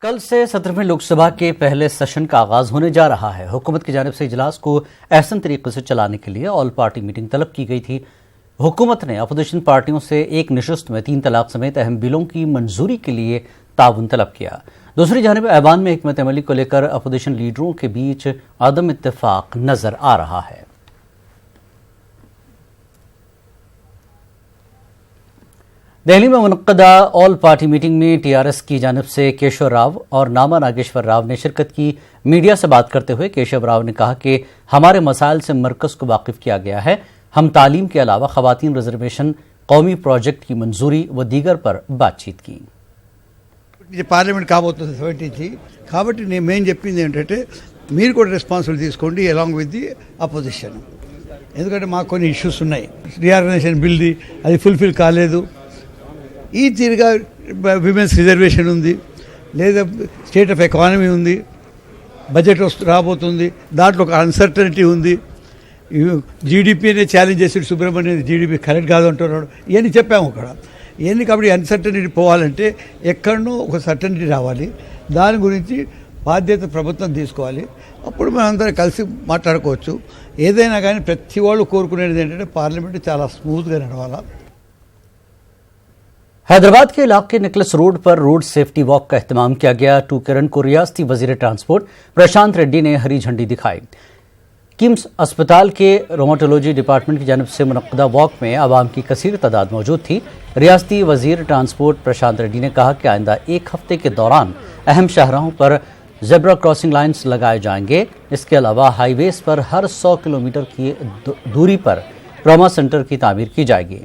कल से 17वें लोकसभा के पहले सेशन का आगाज होने जा रहा है। हुकूमत की जानिब से इजलास को एहसन तरीके से चलाने के लिए ऑल पार्टी मीटिंग तलब की गई थी। हुकूमत ने अपोजिशन पार्टियों से एक नशस्त में 3 तलाक समेत अहम बिलों की मंजूरी के लिए ताउन तलब किया। दूसरी जानिब ऐवान में हिकमत अमली को लेकर अपोजिशन लीडरों के बीच अदम इत्तेफाक नजर आ रहा है। दिल्ली में मुनक्कदा ऑल पार्टी मीटिंग में टीआरएस की जानिब से केशव राव और नामा नागेश्वर राव ने शिरकत की। मीडिया से बात करते हुए केशव राव ने कहा कि हमारे मसाइल से मरकज को वाकिफ किया गया है। हम तालीम के अलावा खवातीन रिजर्वेशन, कौमी प्रोजेक्ट की मंजूरी व दीगर पर बातचीत की। పార్లమెంట్ కాబోతుంది 73 కాబట్టి నేను చెప్పింది ఏంటంటే మీరు కూడా రెస్పాన్సిబిలిటీ తీసుకోండి అలాంగ్ విత్ ది అపోజిషన్. ఎందుకంటే మాకు కొన్ని ఇష్యూస్ ఉన్నాయి. రీఆర్గనైజేషన్ బిల్ది అది ఫుల్ఫిల్ కాలేదు. ఈ తీరుగా విమెన్స్ రిజర్వేషన్ ఉంది, లేదా స్టేట్ ఆఫ్ ఎకానమీ ఉంది, బడ్జెట్ రాబోతుంది, దాంట్లో ఒక అన్సర్టనిటీ ఉంది. జీడిపినే ఛాలెంజ్ చేసి సుబ్రహ్మణ్యం జీడిపి కరెక్ట్ కాదు అంటున్నాడు. ఇవన్నీ చెప్పాము అక్కడ. ఇవన్నీ కాబట్టి అన్సర్టనిటీ పోవాలంటే ఎక్కడనో ఒక సర్టనిటీ రావాలి. దాని గురించి బాధ్యత ప్రభుత్వం తీసుకోవాలి. అప్పుడు మనందరం కలిసి మాట్లాడుకోవచ్చు. ఏదైనా కానీ ప్రతి వాళ్ళు కోరుకునేది ఏంటంటే పార్లమెంట్ చాలా స్మూత్గా నడవాలా. हैदराबाद के इलाके निकलस रोड पर रोड सेफ्टी वॉक का एहतमाम किया गया। टूकरन को रियासती वजीर ट्रांसपोर्ट प्रशांत रेड्डी ने हरी झंडी दिखाई। किम्स अस्पताल के रोमाटोलॉजी डिपार्टमेंट की जानिब से मुनक्कदा वॉक में आवाम की कसीर तादाद मौजूद थी। रियासती वजीर ट्रांसपोर्ट प्रशांत रेड्डी ने कहा कि आइंदा 1 हफ्ते के दौरान अहम शाहराहों पर जेब्रा क्रॉसिंग लाइन्स लगाए जाएंगे। इसके अलावा हाईवेज पर हर 100 किलोमीटर की दूरी पर ट्रॉमा सेंटर की तामीर की जाएगी।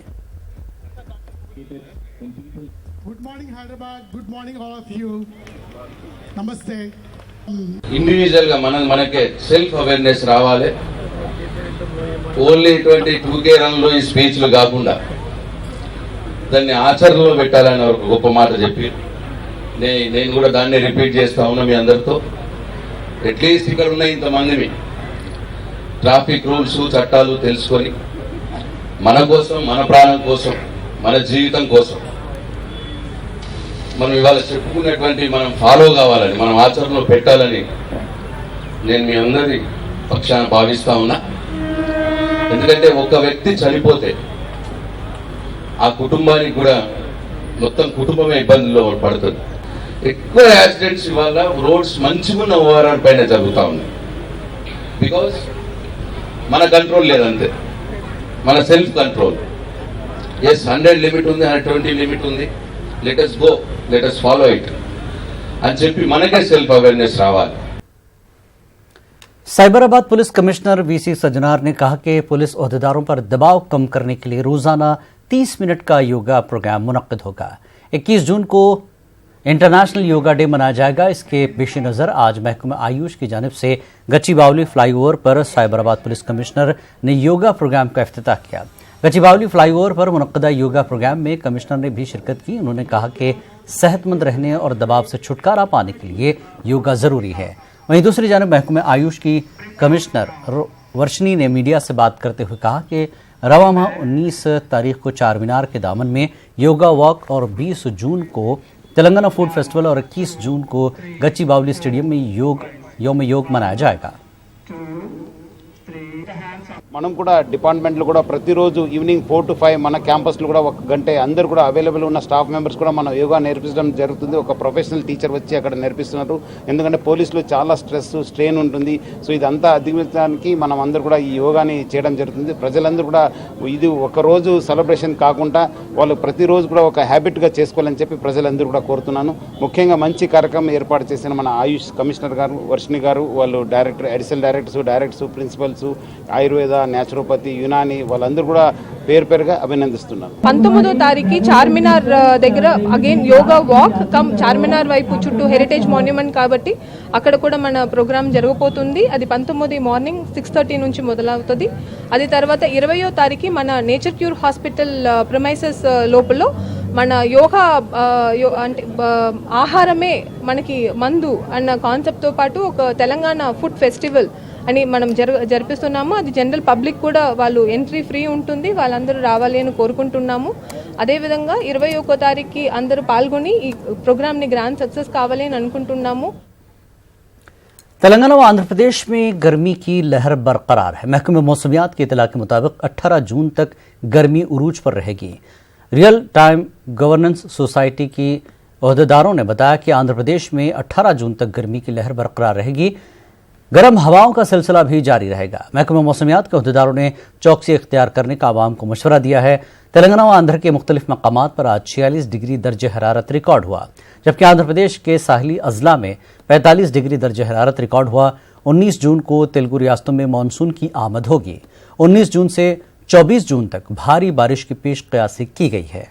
Good morning Hyderabad, good morning all of you. Namaste. Individual గా మనకే సెల్ఫ్ అవేర్నెస్ రావాలి. ఓన్లీ 22K రన్లో ఈ స్పీచ్లు కాకుండా దాన్ని ఆచరణలో పెట్టాలని ఒక గొప్ప మాట చెప్పి నేను కూడా దాన్ని రిపీట్ చేస్తా ఉన్నా మీ అందరితో. అట్లీస్ట్ ఇక్కడ ఉన్న ఇంతమందిని ట్రాఫిక్ రూల్స్, చట్టాలు తెలుసుకొని మన కోసం, మన ప్రాణం కోసం, మన జీవితం కోసం మనం ఇవాళ చెప్పుకున్నటువంటి మనం ఫాలో కావాలని, మనం ఆచరణలో పెట్టాలని నేను మీ అందరి పక్షాన భావిస్తా ఉన్నా. ఎందుకంటే ఒక వ్యక్తి చనిపోతే ఆ కుటుంబానికి కూడా మొత్తం కుటుంబమే ఇబ్బందుల్లో పడుతుంది. ఎక్కువ యాక్సిడెంట్స్ ఇవాళ రోడ్స్ మంచిగా ఉన్న ఓఆర్ఆర్ పైన జరుగుతూ ఉన్నాయి. బికాజ్ మన కంట్రోల్ లేదంతే, మన సెల్ఫ్ కంట్రోల్. ఎస్ 100 లిమిట్ ఉంది, 120 లిమిట్ ఉంది, let us go, let us follow it అని చెప్పి మనకే సెల్ఫ్ అవేర్నెస్ రావాలి. Cyberabad police commissioner VC Sajjanar ने कहा कि पुलिस ओहदेदारों पर दबाव कम करने के लिए रोजाना 30 मिनट का योगा प्रोग्राम मुनक्किद होगा। 21 जून को इंटरनेशनल योगा डे मनाया जाएगा। इसके पेश नज़र आज महकमा आयुष की जानिब से गच्चीबावली फ्लाईओवर पर साइबराबाद पुलिस कमिश्नर ने योगा प्रोग्राम का इफ्तिताह किया। गच्चीबावली फ्लाईओवर पर मुनक्कदा योगा प्रोग्राम में कमिश्नर ने भी शिरकत की। उन्होंने कहा कि सेहतमंद रहने और दबाव से छुटकारा पाने के लिए योगा ज़रूरी है। वहीं दूसरी जानब महकमा आयुष की कमिश्नर वर्षनी ने मीडिया से बात करते हुए कहा कि रवा माह 19 तारीख को चार मीनार के दामन में योगा वॉक और 20 जून को तेलंगाना फूड फेस्टिवल और 21 जून को गच्चीबावली स्टेडियम में योम योग मनाया जाएगा। మనం కూడా డిపార్ట్మెంట్లో కూడా ప్రతిరోజు ఈవినింగ్ 4 to 5 మన క్యాంపస్లో కూడా 1 గంట అందరూ కూడా అవైలబుల్ ఉన్న స్టాఫ్ మెంబర్స్ కూడా మనం యోగా నేర్పించడం జరుగుతుంది. ఒక ప్రొఫెషనల్ టీచర్ వచ్చి అక్కడ నేర్పిస్తున్నారు. ఎందుకంటే పోలీసులో చాలా స్ట్రెస్, స్ట్రెయిన్ ఉంటుంది. సో ఇదంతా అధిగమించడానికి మనం అందరూ కూడా ఈ యోగాని చేయడం జరుగుతుంది. ప్రజలందరూ కూడా ఇది ఒక రోజు సెలబ్రేషన్ కాకుండా వాళ్ళు ప్రతిరోజు కూడా ఒక హ్యాబిట్గా చేసుకోవాలని చెప్పి ప్రజలందరూ కూడా కోరుతున్నాను. ముఖ్యంగా మంచి కార్యక్రమం ఏర్పాటు చేసిన మన ఆయుష్ కమిషనర్ గారు వర్షిణి గారు, వాళ్ళు director, additional directors, principals, Ayurveda, naturopathy, Unani వాళ్ళందరూ కూడా పేరుగా అభినందిస్తున్నారు. 19వ తారీఖు చార్మినార్ దగ్గర again yoga walk cum Charminar వైపు చుట్టూ హెరిటేజ్ మాన్యుమెంట్ కాబట్టి అక్కడ కూడా మన ప్రోగ్రామ్ జరగబోతుంది. అది 19 మార్నింగ్ 6:30 నుంచి మొదలవుతుంది. అది తర్వాత 20వ తారీఖు మన నేచర్ క్యూర్ హాస్పిటల్ ప్రిమైసెస్ లోపల మన యోగా అంటే ఆహారమే మనకి మందు అన్న కాన్సెప్ట్తో పాటు ఒక తెలంగాణ ఫుడ్ ఫెస్టివల్ అని మనం జరిపిస్తున్నాము. అది జనరల్ పబ్లిక్ కూడా వాళ్ళు ఎంట్రీ ఫ్రీ ఉంటుంది, వాళ్ళందరూ రావాలి అని కోరుకుంటున్నాము. అదేవిధంగా 21వ తారీఖుకి అందరూ పాల్గొని ఈ ప్రోగ్రామ్ని గ్రాండ్ సక్సెస్ కావాలి అని అనుకుంటున్నాము. तेलंगाना व आंध्र प्रदेश में गर्मी की लहर बरकरार है। महकमे मौसमियात की इतला के मुताबिक 18 जून तक गर्मी उरूज पर रहेगी। रियल टाइम गवर्नेंस सोसाइटी की ओहदेदारों ने बताया कि आंध्र प्रदेश में 18 जून तक गर्मी की लहर बरकरार रहेगी। गर्म हवाओं का सिलसिला भी जारी रहेगा। महकमे मौसमियात के ओहदेदारों ने चौकसी इख्तियार करने का आवाम को मशवरा दिया है। तेलंगाना व आंध्र के मुख्तलिफ मकामात पर आज 46 डिग्री दर्जे हरारत रिकॉर्ड हुआ, जबकि आंध्र प्रदेश के साहिली अजला में 45 डिग्री दर्जे हरारत रिकॉर्ड हुआ। 19 जून को तेलुगु रियासतों में मानसून की आमद होगी। 19 जून से 24 जून तक भारी बारिश की पेश क़यासी की गई है।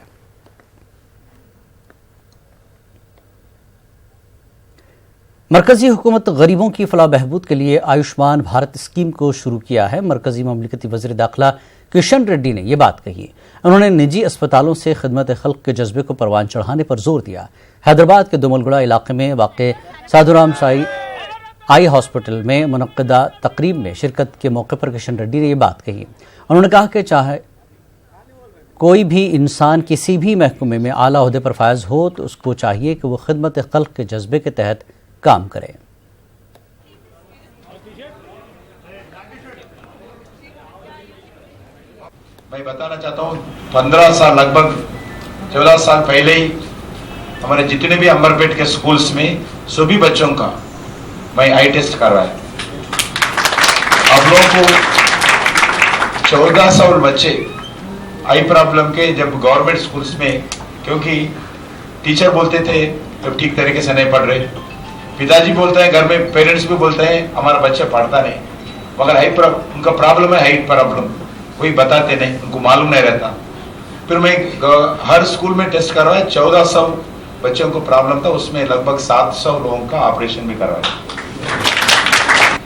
मरकजी हुकूमत गरीबों की फलाह बहबूद के लिए आयुष्मान भारत स्कीम को शुरू किया है। मरकजी ममलिकती वज़ीर दाखिला किशन रेड्डी ने यह बात कही। उन्होंने निजी अस्पतालों से खिदमत खल्क के जज्बे को परवान चढ़ाने पर जोर दिया। हैदराबाद के दुमलगुड़ा इलाके में वाक़े साधुराम साई आई हॉस्पिटल में मुनक्किदा तकरीब में शिरकत के मौके पर किशन रेड्डी ने यह बात कही। उन्होंने कहा कि चाहे कोई भी इंसान किसी भी महकमे में आला ओहदे पर फायज हो तो उसको चाहिए कि वो खिदमत खल्क के जज्बे के तहत काम करे। मैं बताना चाहता हूँ 15 साल लगभग 14 साल पहले ही हमारे जितने भी अंबरपेट के स्कूल्स में सभी बच्चों का मैं आई टेस्ट करवाया। आप लोगों को 1400 बच्चे आई प्रॉब्लम के जब गवर्नमेंट स्कूल्स में, क्योंकि टीचर बोलते थे तो ठीक तरीके से नहीं पढ़ रहे, पिताजी बोलते हैं घर में, पेरेंट्स भी बोलते हैं हमारा बच्चा पढ़ता नहीं, मगर उनका प्रॉब्लम है हाइट प्रॉब्लम, कोई बताते नहीं, उनको मालूम नहीं रहता। फिर मैं हर स्कूल में टेस्ट करवाया, 1400 बच्चों को प्रॉब्लम था, उसमें लगभग 700 लोगों का ऑपरेशन भी करवाया।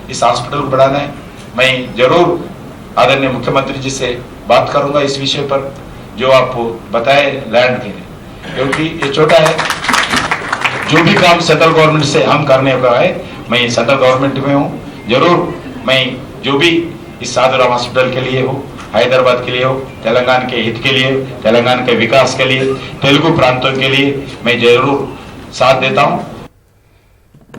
इस हॉस्पिटल को बढ़ाना है। मैं जरूर आदरणीय मुख्यमंत्री जी से बात करूंगा इस विषय पर जो आपको बताए लैंड के लिए, क्योंकि ये छोटा है। जो भी काम सेंट्रल गवर्नमेंट से हम करने का है, मैं सेंट्रल गवर्नमेंट में हूँ, जरूर मैं जो भी इस साधुराम हॉस्पिटल के लिए हो, हैदराबाद के लिए हो, तेलंगाना के हित के लिए, तेलंगाना के विकास के लिए, तेलुगु प्रांतों के लिए मैं जरूर साथ देता हूँ।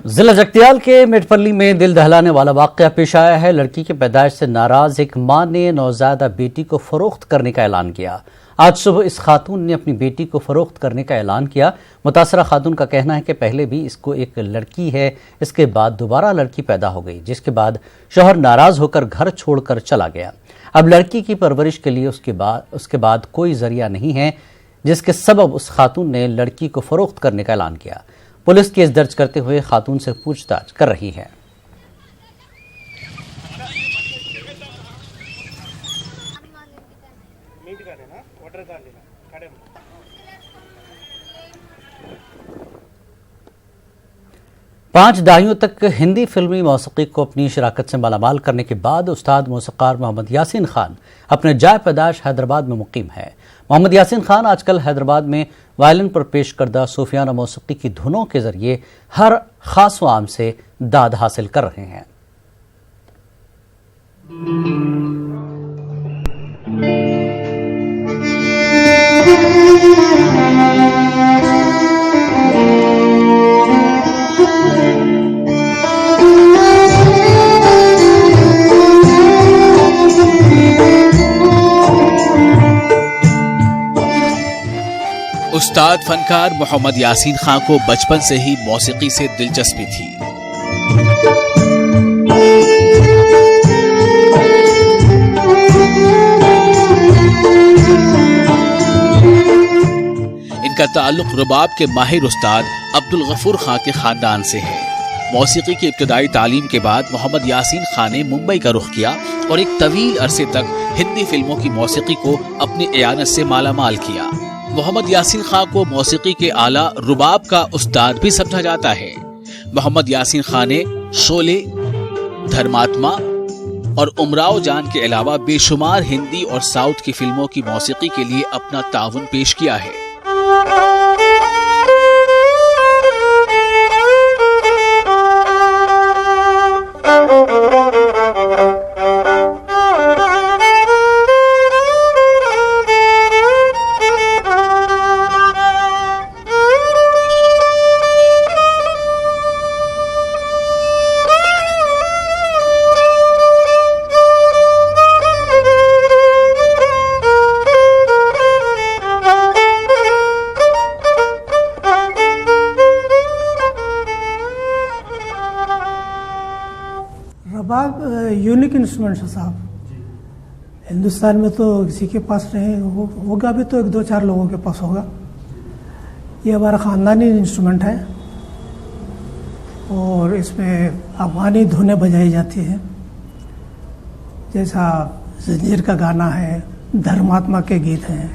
जिला जगतियाल के मेटपल्ली में दिल दहलाने वाला वाकया पेश आया है। लड़की की पैदाइश से नाराज एक मां ने नौज़ायदा बेटी को फरोख्त करने का ऐलान किया। आज सुबह इस खातून ने अपनी बेटी को फरोख्त करने का ऐलान किया। मुतासरा खातून का कहना है कि पहले भी इसको एक लड़की है, इसके बाद दोबारा लड़की पैदा हो गई, जिसके बाद शौहर नाराज होकर घर छोड़कर चला गया। अब लड़की की परवरिश के लिए उसके बाद कोई जरिया नहीं है, जिसके सबब उस खातून ने लड़की को फरोख्त करने का ऐलान किया। पुलिस केस दर्ज करते हुए खातून से पूछताछ कर रही है। पांच दहाइयों तक हिंदी फिल्मी मौसीकी को अपनी शराकत से मालामाल करने के बाद उस्ताद मौसीकार मोहम्मद यासीन खान अपने जाए पैदाश हैदराबाद में मुकीम है। मोहम्मद यासीन खान आजकल हैदराबाद में वायलिन पर पेश करदा सूफियाना मौसीकी की धुनों के जरिए हर खास व आम से दाद हासिल कर रहे हैं। उस्ताद फनकार मोहम्मद यासीन खान को बचपन से ही मौसीकी से दिलचस्पी थी। इनका ताल्लुक रुबाब के माहिर उस्ताद अब्दुल गफूर खान के खानदान से है। मौसीकी की इब्तदाई तालीम के बाद मोहम्मद यासीन खान ने मुंबई का रुख किया और एक तवील अरसे तक हिंदी फिल्मों की मौसीकी को अपनी एयानत से मालामाल किया। मोहम्मद यासीन खान को मौसीकी के आला रुबाब का उस्ताद भी समझा जाता है। मोहम्मद यासीन खान ने शोले, धर्मात्मा और उमराव जान के अलावा बेशुमार हिंदी और साउथ की फिल्मों की मौसीकी के लिए अपना ताउन पेश किया है। रबाब यूनिक इंस्ट्रूमेंट है साहब। हिंदुस्तान में तो किसी के पास नहीं होगा, भी तो 1-2-4 लोगों के पास होगा। ये हमारा ख़ानदानी इंस्ट्रूमेंट है और इसमें अफगानी धुनें बजाई जाती हैं, जैसा जंजीर का गाना है, धर्मात्मा के गीत हैं।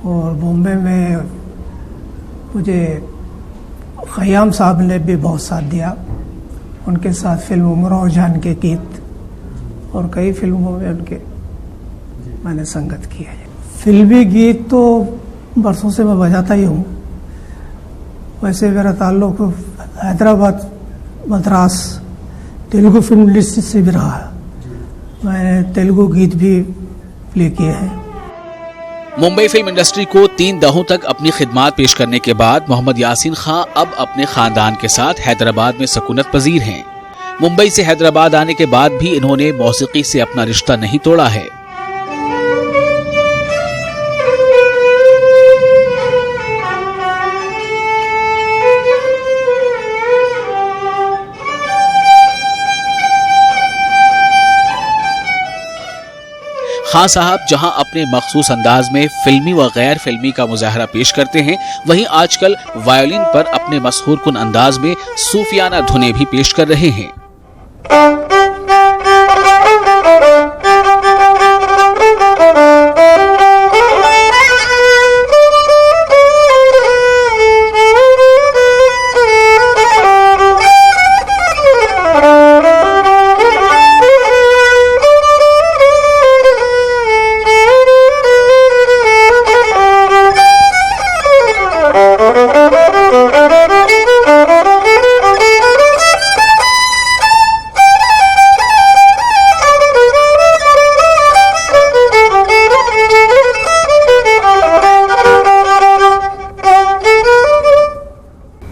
और बॉम्बे में मुझे ख़याम साहब ने भी बहुत साथ दिया, उनके साथ फिल्म उमराव जान के गीत और कई फिल्मों में उनके मैंने संगत की है। फिल्मी गीत तो बरसों से मैं बजाता ही हूँ। वैसे मेरा ताल्लुक हैदराबाद, मद्रास तेलुगु फिल्म इंडस्ट्री से भी रहा है। मैंने तेलुगु गीत भी प्ले किए हैं। मुंबई फिल्म इंडस्ट्री को 3 दहाकों तक अपनी खिदमात पेश करने के बाद मोहम्मद यासीन खां अब अपने खानदान के साथ हैदराबाद में सकूनत पजीर हैं। मुंबई से हैदराबाद आने के बाद भी इन्होंने मौसीकी से अपना रिश्ता नहीं तोड़ा है। खां साहब जहां अपने मखसूस अंदाज में फिल्मी व गैर फिल्मी का मुजाहरा पेश करते हैं, वहीं आजकल वायोलिन पर अपने मसहूर कुन अंदाज में सूफियाना धुनें भी पेश कर रहे हैं।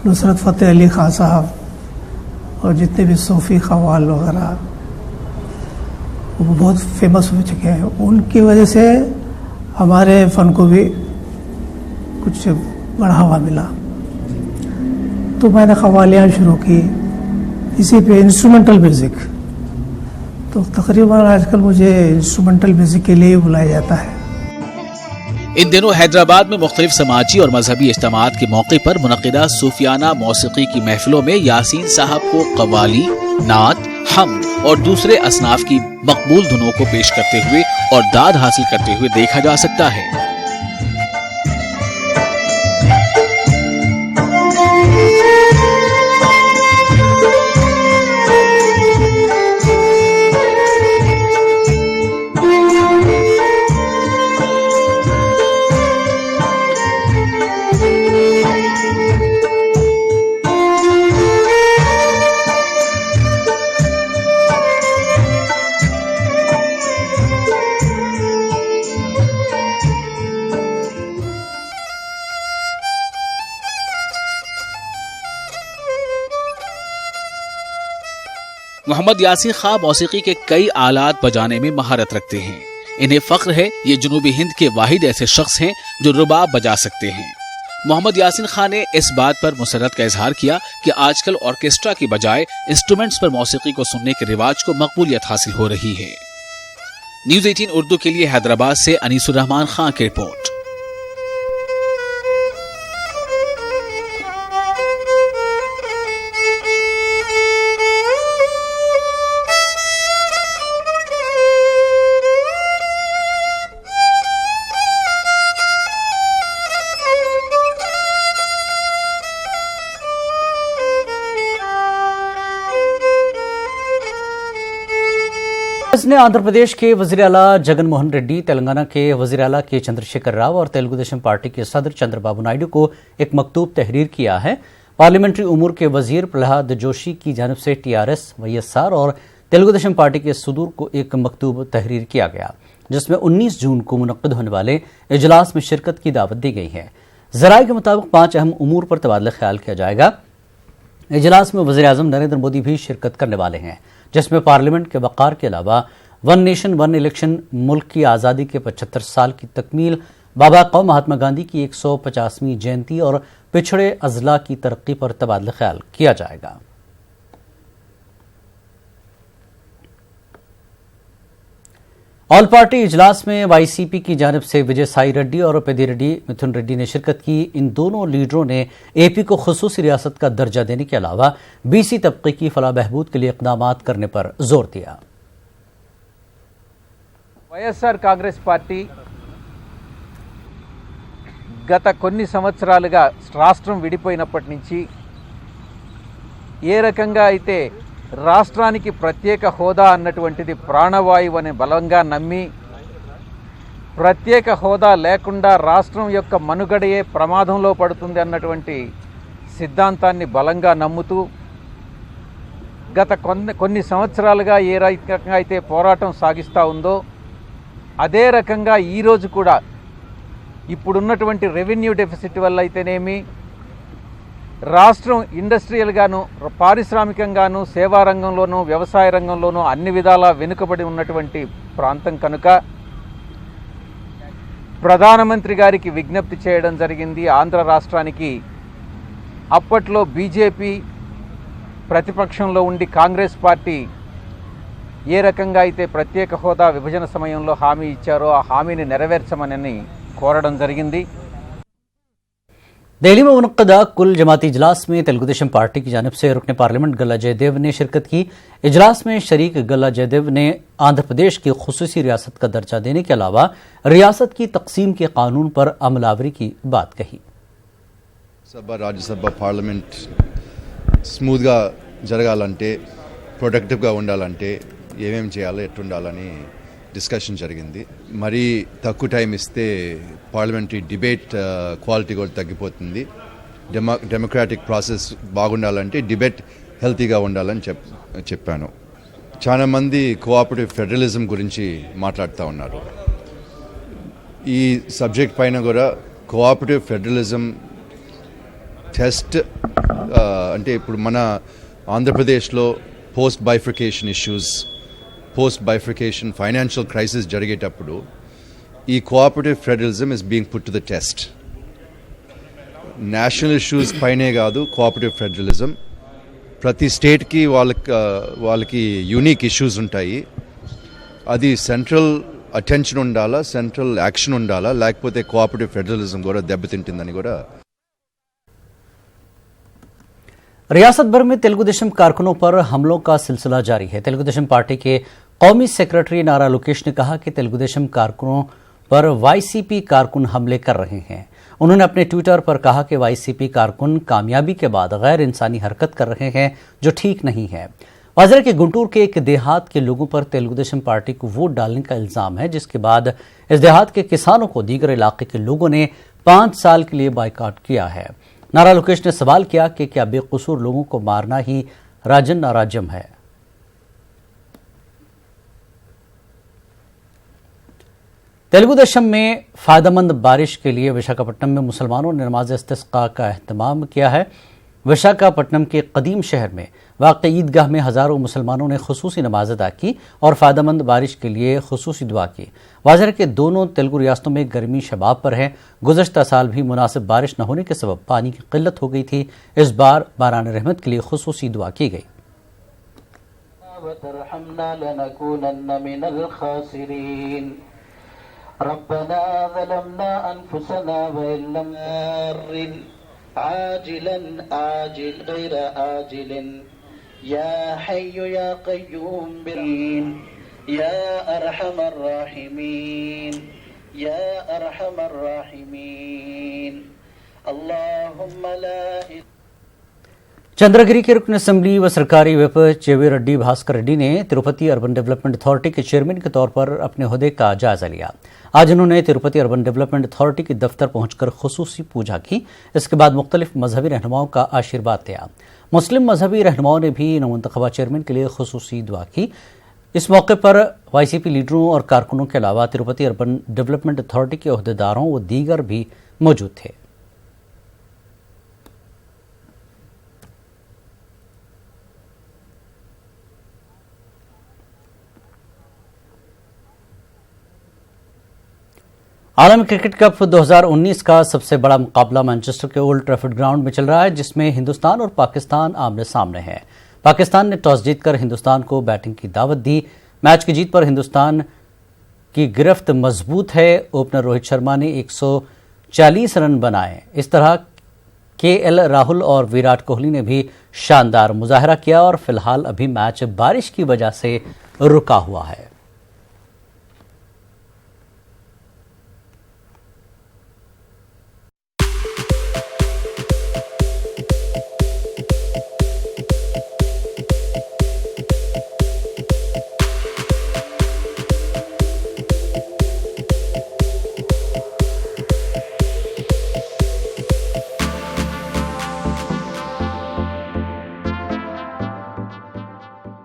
नुसरत फ़तेह अली खां साहब और जितने भी सूफ़ी ख़वाल वगैरह वो बहुत फेमस हो चुके हैं। उनकी वजह से हमारे फ़न को भी कुछ बढ़ावा मिला, तो मैंने ख़वालियाँ शुरू की इसी पे इंस्ट्रूमेंटल म्यूज़िक। तो तकरीबन आजकल मुझे इंस्ट्रूमेंटल म्यूज़िक के लिए बुलाया जाता है। इन दिनों हैदराबाद में मुख्तलिफ समाजी और मजहबी इज्तिमात के मौके पर मुनक़िदा सूफियाना मौसीकी की महफिलों में यासीन साहब को कव्वाली, नात, हम्द और दूसरे असनाफ की मकबूल धुनों को पेश करते हुए और दाद हासिल करते हुए देखा जा सकता है। मोहम्मद यासीन खां मौसीकी के कई आलात बजाने में महारत रखते हैं। इन्हें फख्र है ये जनूबी हिंद के वाहिद ऐसे शख्स हैं जो रुबाब बजा सकते हैं। मोहम्मद यासीन खां ने इस बात पर मुसर्रत का इजहार किया कि आजकल ऑर्केस्ट्रा की बजाय इंस्ट्रूमेंट्स पर मौसीकी को सुनने के रिवाज को मकबूलियत हासिल हो रही है। न्यूज़ 18 उर्दू के लिए हैदराबाद से अनीसुर रहमान खां की रिपोर्ट। ने आंध्र प्रदेश के वजीर आला जगन मोहन रेड्डी, तेलंगाना के वजीर आला के चंद्रशेखर राव और तेलुगु देशम पार्टी के सदर चंद्रबाबू नायडू को एक मकतूब तहरीर किया है। पार्लियामेंट्री उमूर के वजीर प्रहलाद जोशी की जानिब से टीआरएस, वाईएसआर और तेलुगु देशम पार्टी के सदूर को एक मकतूब तहरीर किया गया, जिसमें 19 जून को मुनक्किद होने वाले इजलास में शिरकत की दावत दी गई है। ज़राए के मुताबिक 5 अहम उमूर पर तबादला ख्याल किया जाएगा। इजलास में वज़ीर आज़म नरेंद्र मोदी भी शिरकत करने वाले हैं, जिसमें पार्लियामेंट के वक़ार के अलावा वन नेशन वन इलेक्शन, मुल्क की आज़ादी के 75 साल की तकमील, बाबा कौम महात्मा गांधी की 150वीं जयंती और पिछड़े अजला की तरक्की पर तबादला ख्याल किया जाएगा। ऑल पार्टी इजलास में वाईसीपी की जानिब से विजय साई रेड्डी और पेद्दी मिथुन रेड्डी ने शिरकत की। इन दोनों लीडरों ने एपी को खुसूसी रियासत का दर्जा देने के अलावा बीसी तबके की फलाह बहबूद के लिए इक़दाम करने पर जोर दिया। వైఎస్ఆర్ కాంగ్రెస్ పార్టీ గత కొన్ని సంవత్సరాలుగా రాష్ట్రం విడిపోయినప్పటి నుంచి ఏ రకంగా అయితే రాష్ట్రానికి ప్రత్యేక హోదా అన్నటువంటిది ప్రాణవాయువు అని బలంగా నమ్మి ప్రత్యేక హోదా లేకుండా రాష్ట్రం యొక్క మనుగడయే ప్రమాదంలో పడుతుంది అన్నటువంటి సిద్ధాంతాన్ని బలంగా నమ్ముతూ గత కొన్ని సంవత్సరాలుగా ఏ రకంగా అయితే పోరాటం సాగిస్తూ ఉందో అదే రకంగా ఈరోజు కూడా ఇప్పుడున్నటువంటి రెవెన్యూ డెఫిసిట్ వల్ల అయితేనేమి రాష్ట్రం ఇండస్ట్రియల్గాను పారిశ్రామికంగాను సేవా రంగంలోనూ వ్యవసాయ రంగంలోనూ అన్ని విధాలా వెనుకబడి ఉన్నటువంటి ప్రాంతం కనుక ప్రధానమంత్రి గారికి విజ్ఞప్తి చేయడం జరిగింది। ఆంధ్ర రాష్ట్రానికి అప్పట్లో బీజేపీ ప్రతిపక్షంలో ఉండి కాంగ్రెస్ పార్టీ ఏ రకంగా అయితే ప్రత్యేక హోదా విభజన సమయంలో హామీ ఇచ్చారో ఆ హామీని నెరవేర్చమని కోరడం జరిగింది। दिल्ली में मुनक्कदा कुल जमाती इजलास में तेलुगुदेशम पार्टी की जानिब से रुकने पार्लियामेंट गल्ला जयदेव ने शिरकत की। इजलास में शरीक गल्ला जयदेव ने आंध्र प्रदेश की खुसूसी रियासत का दर्जा देने के अलावा रियासत की तकसीम के कानून पर अमलावरी की बात कही। सभा राज्यसभा पार्लियामेंट स्मूथ గా జరగాలంటే ప్రొడక్టివ్ గా ఉండాలంటే ఏమేం చేయాలో ఎట్టుండాలని డిస్కషన్ జరిగింది। మరీ తక్కువ టైం ఇస్తే పార్లమెంటరీ డిబేట్ క్వాలిటీ కూడా తగ్గిపోతుంది। డెమోక్రాటిక్ ప్రాసెస్ బాగుండాలంటే డిబేట్ హెల్తీగా ఉండాలని చెప్పాను। చాలామంది కోఆపరేటివ్ ఫెడరలిజం గురించి మాట్లాడుతూ ఉన్నారు। ఈ సబ్జెక్ట్ పైన కూడా కోఆపరేటివ్ ఫెడరలిజం టెస్ట్ అంటే ఇప్పుడు మన ఆంధ్రప్రదేశ్లో post bifurcation issues post bifurcation financial crisis జరిగేటప్పుడు ఈ cooperative federalism is being put to the test. National issues పైనే కాదు కోఆపరేటివ్ ఫెడరలిజం ప్రతి స్టేట్కి వాళ్ళకి యూనిక్ ఇష్యూస్ ఉంటాయి। అది సెంట్రల్ అటెన్షన్ ఉండాలా, సెంట్రల్ యాక్షన్ ఉండాలా, లేకపోతే కోఆపరేటివ్ ఫెడరలిజం కూడా దెబ్బతింటుందని కూడా। रियासत भर में तेलुगुदेशम कारकुनों पर हमलों का सिलसिला जारी है। तेलुगुदेशम पार्टी के कौमी सेक्रेटरी नारा लोकेश ने कहा कि तेलुगुदेशम कारकुनों पर वाईसीपी कारकुन हमले कर रहे हैं। उन्होंने अपने ट्विटर पर कहा कि वाईसीपी कारकुन कामयाबी के बाद गैर इंसानी हरकत कर रहे हैं जो ठीक नहीं है। वाजरा के गुंटूर के एक देहात के लोगों पर तेलुगुदेशम पार्टी को वोट डालने का इल्जाम है, जिसके बाद इस देहात के किसानों को दीगर इलाके के लोगों ने 5 साल के लिए बाइकआउट किया है। नारा लोकेश ने सवाल किया कि क्या बेकसूर लोगों को मारना ही राजन नाराजम है। तेलुगुदेशम में फायदेमंद बारिश के लिए विशाखापट्टनम में मुसलमानों ने नमाज इस्तिस्का का अहतमाम किया है। विशाखापट्टनम के कदीम शहर में वाक़ ईदगाह में हज़ारों मुसलमानों ने खुसूसी नमाज अदा की और फ़ायदेमंद बारिश के लिए खुसूसी दुआ की। वाज़रा के दोनों तेलुगु रियासतों में गर्मी शबाब पर है। गुज़श्ता साल भी मुनासिब बारिश न होने के सबब पानी की किल्लत हो गई थी। इस बार बारान रहमत के लिए खुसूसी दुआ की गई। आजिलन आजिल गैर आजिलन या हय्यु या क़य्यूम बिरहीम या अरहमर राहिमीन या अरहमर राहिमीन अल्लाहुम्मा ला। चंद्रगिरी के रुकन असेंबली व सरकारी विप चेवी रेड्डी भास्कर रेड्डी ने तिरुपति अर्बन डेवलपमेंट अथॉरिटी के चेयरमैन के तौर पर अपने ओहदे का जायजा लिया। आज उन्होंने तिरुपति अर्बन डेवलपमेंट अथॉरिटी के दफ्तर पहुंचकर खुसूसी पूजा की। इसके बाद मुख्तलिफ मजहबी रहनुमाओं का आशीर्वाद लिया। मुस्लिम मजहबी रहनुमाओं ने भी नवमुंतखबा चेयरमैन के लिए खुसूसी दुआ की। इस मौके पर वाईसीपी लीडरों और कारकुनों के अलावा तिरुपति अर्बन डेवलपमेंट अथॉरिटी के ओहदेदारों व दीगर भी मौजूद थे। आलमी क्रिकेट कप 2019 का सबसे बड़ा मुकाबला मैनचेस्टर के ओल्ड ट्रैफर्ड ग्राउंड में चल रहा है, जिसमें हिंदुस्तान और पाकिस्तान आमने सामने हैं। पाकिस्तान ने टॉस जीतकर हिंदुस्तान को बैटिंग की दावत दी। मैच की जीत पर हिंदुस्तान की गिरफ्त मजबूत है। ओपनर रोहित शर्मा ने 140 रन बनाए। इस तरह केएल राहुल और विराट कोहली ने भी शानदार मुजाहरा किया और फिलहाल अभी मैच बारिश की वजह से रुका हुआ है।